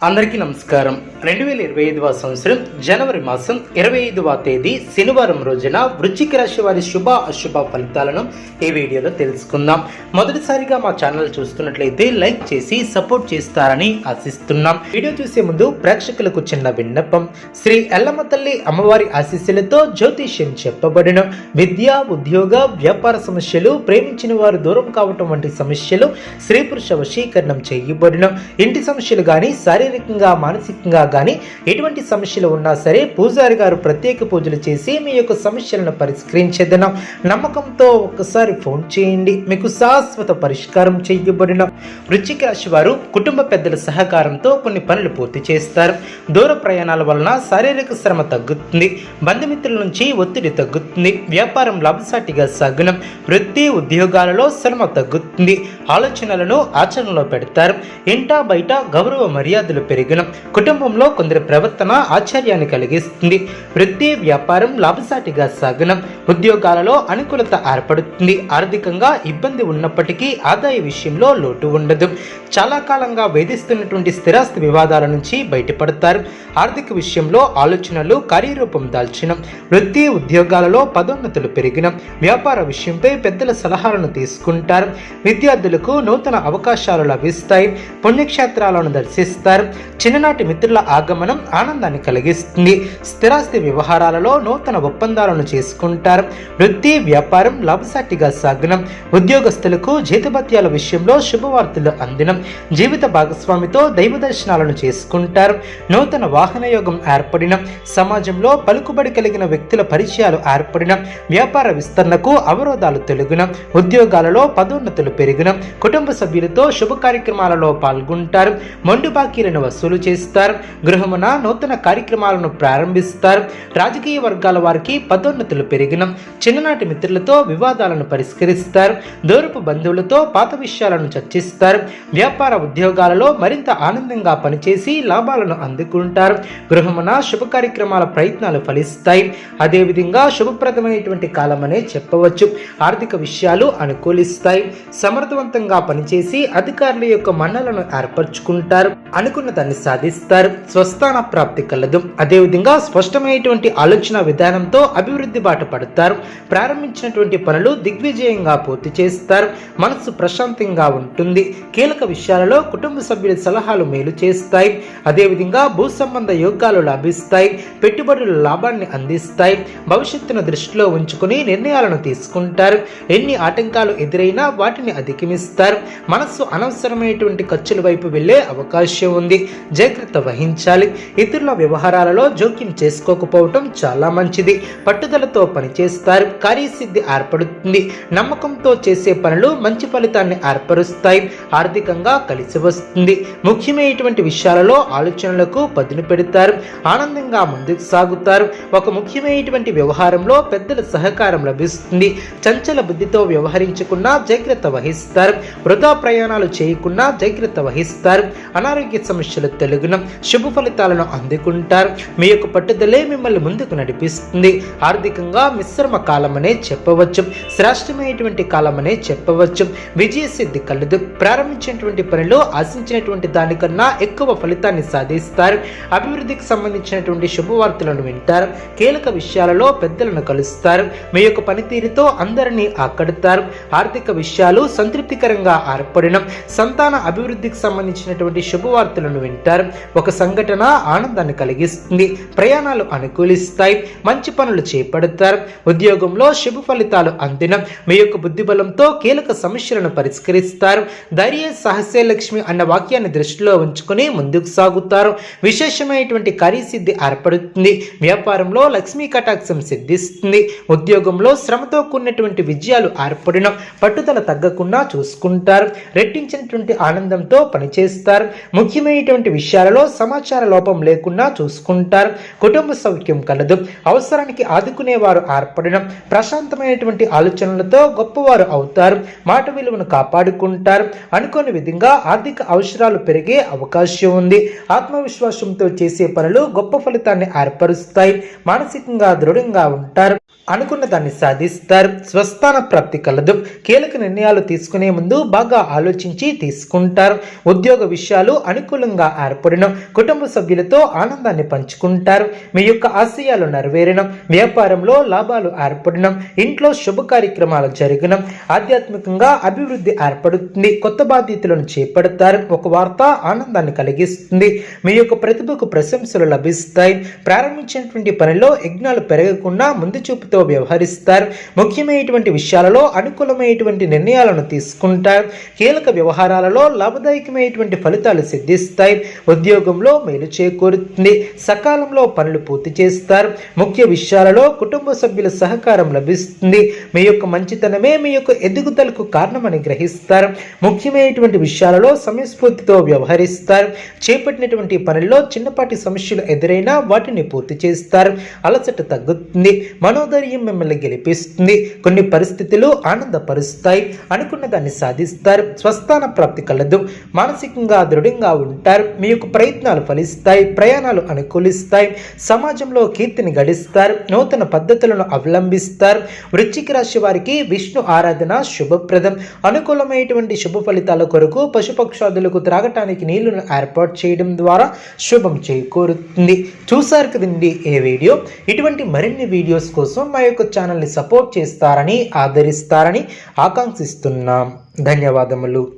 అందరికీ నమస్కారం. 2025వ సంవత్సరం జనవరి మాసం 25వ తేదీ శనివారం రోజున వృశ్చిక రాశి వారి శుభ అశుభ ఫలితాలను ఈ వీడియోలో తెలుసుకుందాం. మొదటిసారిగా మా ఛానల్ చూస్తున్నట్లయితే లైక్ చేసి సపోర్ట్ చేస్తారని ఆశిస్తున్నాం. వీడియో చూసే ముందు ప్రేక్షకులకు చిన్న విన్నపం. శ్రీ ఎల్లమ్మ తల్లి అమ్మవారి ఆశీస్సులతో జ్యోతిష్యం చెప్పబడిన విద్య, ఉద్యోగ, వ్యాపార సమస్యలు, ప్రేమించిన వారు దూరం కావటం వంటి సమస్యలు, స్త్రీ పురుష వశీకరణం చేయబడిన ఇంటి సమస్యలు కానీ శారీరకంగా మానసికంగా కానీ ఎటువంటి సమస్యలు ఉన్నా సరే పూజారి గారు ప్రత్యేక పూజలు చేసి మీ యొక్క సమస్యలను పరిష్కరించేదన నమ్మకంతో ఒక్కసారి ఫోన్ చేయండి, మీకు శాశ్వత పరిష్కారం చేయబడిన. వృశ్చిక రాశి వారు కుటుంబ పెద్దల సహకారంతో కొన్ని పనులు పూర్తి చేస్తారు. దూర ప్రయాణాల వలన శారీరక శ్రమ తగ్గుతుంది, బంధుమిత్రుల నుంచి ఒత్తిడి తగ్గుతుంది, వ్యాపారం లాభసాటిగా సాగునం, వృత్తి ఉద్యోగాలలో శ్రమ తగ్గుతుంది, ఆలోచనలను ఆచరణలో పెడతారు, ఇంటా బయట గౌరవ మర్యాదలు పెరిగిన, కుటుంబంలో కొందరి ప్రవర్తన ఆశ్చర్యాన్ని కలిగిస్తుంది, వృత్తి వ్యాపారం లాభసాటిగా సాగనం, ఉద్యోగాలలో అనుకూలత ఏర్పడుతుంది, ఆర్థికంగా ఇబ్బంది ఉన్నప్పటికీ ఆదాయ విషయంలో లోటు ఉండదు, చాలా కాలంగా వేధిస్తున్నటువంటి స్థిరాస్తి వివాదాల నుంచి బయటపడతారు, ఆర్థిక విషయంలో ఆలోచనలు కార్యరూపం దాల్చిన, వృత్తి ఉద్యోగాలలో పదోన్నతులు పెరిగిన, వ్యాపార విషయంపై పెద్దల సలహాలను తీసుకుంటారు, విద్యార్థులకు నూతన అవకాశాలు లభిస్తాయి, పుణ్యక్షేత్రాలను దర్శిస్తారు, చిన్ననాటి మిత్రుల ఆగమనం ఆనందాన్ని కలిగిస్తుంది, స్థిరాస్తి వ్యవహారాలలో నూతన ఒప్పందాలను చేసుకుంటారు, వృత్తి వ్యాపారం లాభసాటిగా సాగనం, ఉద్యోగస్తులకు జీతభత్యాల విషయంలో శుభవార్తలు అందినం, జీవిత భాగస్వామితో దైవ దర్శనాలను చేసుకుంటారు, నూతన వాహన యోగం ఏర్పడిన, సమాజంలో పలుకుబడి కలిగిన వ్యక్తుల పరిచయాలు ఏర్పడిన, వ్యాపార విస్తరణకు అవరోధాలు తొలగిన, ఉద్యోగాలలో పదోన్నతులు పెరిగిన, కుటుంబ సభ్యులతో శుభ కార్యక్రమాలలో పాల్గొంటారు, మొండి బాకీలను వసూలు చేస్తారు, గృహమున నూతన కార్యక్రమాలను ప్రారంభిస్తారు, రాజకీయ వర్గాల వారికి పదోన్నతులు పెరిగిన, చిన్ననాటి మిత్రులతో వివాదాలను పరిష్కరిస్తారు, దూరపు బంధువులతో పాత విషయాలను చర్చిస్తారు, వ్యాపార ఉద్యోగాలలో మరింత ఆనందంగా పనిచేసి లాభాలను అందుకుంటారు, గృహమున శుభ కార్యక్రమాల ప్రయత్నాలు ఫలిస్తాయి, అదేవిధంగా శుభప్రదమైనటువంటి కాలమనే చెప్పవచ్చు. ఆర్థిక విషయాలు అనుకూలిస్తాయి, సమర్థవంతంగా పనిచేసి అధికారుల యొక్క మన్నలను ఏర్పరచుకుంటారు, అనుకున్న దాన్ని సాధిస్తారు, స్వస్థాన ప్రాప్తి కలదు, అదేవిధంగా స్పష్టమైనటువంటి ఆలోచన విధానంతో అభివృద్ధి బాట పడతారు, ప్రారంభించినటువంటి పనులు దిగ్విజయంగా పూర్తి చేస్తారు, మనసు ప్రశాంతంగా ఉంటుంది, కీలక విషయాలలో కుటుంబ సభ్యుల సలహాలు మేలు చేస్తాయి, అదేవిధంగా భూ సంబంధ యోగాలు లాభిస్తాయి, పెట్టుబడుల లాభాన్ని అందిస్తాయి, భవిష్యత్తును దృష్టిలో ఉంచుకుని నిర్ణయాలను తీసుకుంటారు, ఎన్ని ఆటంకాలు ఎదురైనా వాటిని అధిగమిస్తారు, మనస్సు అనవసరమైనటువంటి ఖర్చుల వైపు వెళ్లే అవకాశం ఉంది, జాగ్రత్త వహించాలి, ఇతరుల వ్యవహారాలలో జోక్యం చేసుకోకపోవటం చాలా మంచిది, పట్టుదలతో పనిచేస్తారు, కార్యసిద్ధి ఏర్పడుతుంది, నమ్మకంతో చేసే పనులు మంచి ఫలితాన్ని ఏర్పరుస్తాయి, ఆర్థికంగా కలిసి వస్తుంది, ముఖ్యమైనటువంటి విషయాలలో ఆలోచనలకు పదును పెడతారు, ఆనందంగా ముందుకు సాగుతారు, ఒక ముఖ్యమైనటువంటి వ్యవహారంలో పెద్దల సహకారం లభిస్తుంది, చంచల బుద్ధితో వ్యవహరించకుండా జాగ్రత్త వహిస్తారు, వృధా ప్రయాణాలు చేయకుండా జాగ్రత్త వహిస్తారు, అనారోగ్య సమస్యలు తెలుగున, శుభ ఫలితాలను అందుకుంటారు, మీ యొక్క పట్టుదలే మిమ్మల్ని ముందుకు నడిపిస్తుంది, ఆర్థికంగా మిశ్రమ కాలమనే చెప్పవచ్చు, శ్రేష్టమైనటువంటి కాలమనే చెప్పవచ్చు, విజయ సిద్ధి కలదు, ప్రారంభించినటువంటి పనిలో ఆశించినటువంటి దానికన్నా ఎక్కువ ఫలితాన్ని సాధిస్తారు, అభివృద్ధికి సంబంధించినటువంటి శుభవార్తలను వింటారు, కీలక విషయాలలో పెద్దలను కలుస్తారు, మీ యొక్క పనితీరుతో అందరినీ ఆకడతారు, ఆర్థిక విషయాలు సంతృప్తికరంగా ఏర్పడిన, సంతాన అభివృద్ధికి సంబంధించినటువంటి శుభవార్తలను వింటారు, ఒక సంఘటన ఆనందాన్ని కలిగిస్తుంది, ప్రయాణాలు అనుకూలిస్తాయి, మంచి పనులు చేపడతారు, ఉద్యోగంలో శుభ ఫలితాలు అందిన, మీ యొక్క బుద్ధిబలంతో కీలక సమస్యలను పరిష్కరిస్తారు, ధైర్య సాహసే లక్ష్మి అన్న వాక్యాన్ని దృష్టిలో ఉంచుకుని ముందుకు సాగుతారు, విశేషమైనటువంటి కార్యసిద్ధి ఏర్పడుతుంది, వ్యాపారంలో లక్ష్మీ కటాక్షం సిద్ధిస్తుంది, ఉద్యోగంలో శ్రమతో కూడినటువంటి విజయాలు ఏర్పడిన, పట్టుదల తగ్గకుండా చూసుకుంటారు, రెట్టించినటువంటి ఆనందంతో పనిచేస్తారు, ముఖ్యమైనటువంటి విషయాలలో సమాచార లోపం లేకుండా చూసుకుంటారు, కుటుంబ సౌఖ్యం కలదు, అవసరానికి ఆదుకునేవారు ఏర్పడడం, ప్రశాంతమైనటువంటి ఆలోచనలతో గొప్పవారు అవుతారు, మాట విలువను కాపాడుకుంటారు, అనుకోని విధంగా ఆర్థిక అవసరాలు పెరిగే అవకాశం ఉంది, ఆత్మవిశ్వాసంతో చేసే పనులు గొప్ప ఫలితాన్ని ఏర్పరుస్తాయి, మానసికంగా దృఢంగా ఉంటారు, అనుకున్న దాన్ని సాధిస్తారు. స్వస్థాన ప్రాప్తి కలదు. కీలక నిర్ణయాలు తీసుకునే ముందు బాగా ఆలోచించి తీసుకుంటారు. ఉద్యోగ విషయాలు అనుకూలంగా ఏర్పడడం, కుటుంబ సభ్యులతో ఆనందాన్ని పంచుకుంటారు. మీ యొక్క ఆశయాలు నెరవేరడం, వ్యాపారంలో లాభాలు ఏర్పడడం, ఇంట్లో శుభ కార్యక్రమాలు జరగడం, ఆధ్యాత్మికంగా అభివృద్ధి ఏర్పడుతుంది. కొత్త బాధ్యతలను చేపడతారు. ఒక వార్త ఆనందాన్ని కలిగిస్తుంది. మీ యొక్క ప్రతిభకు ప్రశంసలు లభిస్తాయి. ప్రారంభించినటువంటి పనిలో యజ్ఞాలు పెరగకుండా ముందు చూపుతో వ్యవహరిస్తారు. ముఖ్యమైనటువంటి విషయాలలో అనుకూలమైనటువంటి నిర్ణయాలను తీసుకుంటారు. కీలక వ్యవహారాలలో లాభదాయకమైనటువంటి ఫలితాలు సిద్ధిస్తాయి. ఉద్యోగంలో మేలు చేకూరుతుంది. సకాలంలో పనులు పూర్తి చేస్తారు. ముఖ్య విషయాలలో కుటుంబ సభ్యుల సహకారం లభిస్తుంది. మీ యొక్క మంచితనమే మీ యొక్క ఎదుగుదలకు కారణమని గ్రహిస్తారు. ముఖ్యమైనటువంటి విషయాలలో సమయస్ఫూర్తితో వ్యవహరిస్తారు. చేపట్టినటువంటి పనుల్లో చిన్నపాటి సమస్యలు ఎదురైనా వాటిని పూర్తి చేస్తారు. అలసట తగ్గుతుంది. మనోధైర్యం మిమ్మల్ని గెలిపిస్తుంది. కొన్ని పరిస్థితులు ఆనందపరుస్తాయి. అనుకున్న దాన్ని సాధిస్తారు. స్వస్థాన ప్రాప్తి కలదు. మానసికంగా దృఢంగా ఉంటారు. మీ యొక్క ప్రయత్నాలు ఫలిస్తాయి. ప్రయాణాలు అనుకూలిస్తాయి. సమాజంలో కీర్తిని గడిస్తారు. నూతన పద్ధతులను అవలంబిస్తారు. వృశ్చిక రాశి వారికి విష్ణు ఆరాధన శుభప్రదం. అనుకూలమైనటువంటి శుభ ఫలితాల కొరకు పశుపక్షాదులకు త్రాగటానికి నీళ్లను ఏర్పాటు చేయడం ద్వారా శుభం చేకూరుతుంది. చూసారు కదండి ఈ వీడియో. ఇటువంటి మరిన్ని వీడియోస్ కోసం మా యొక్క ఛానల్ని సపోర్ట్ చేస్తారని, ఆదరిస్తారని ఆకాంక్షిస్తున్నాం. ధన్యవాదములు.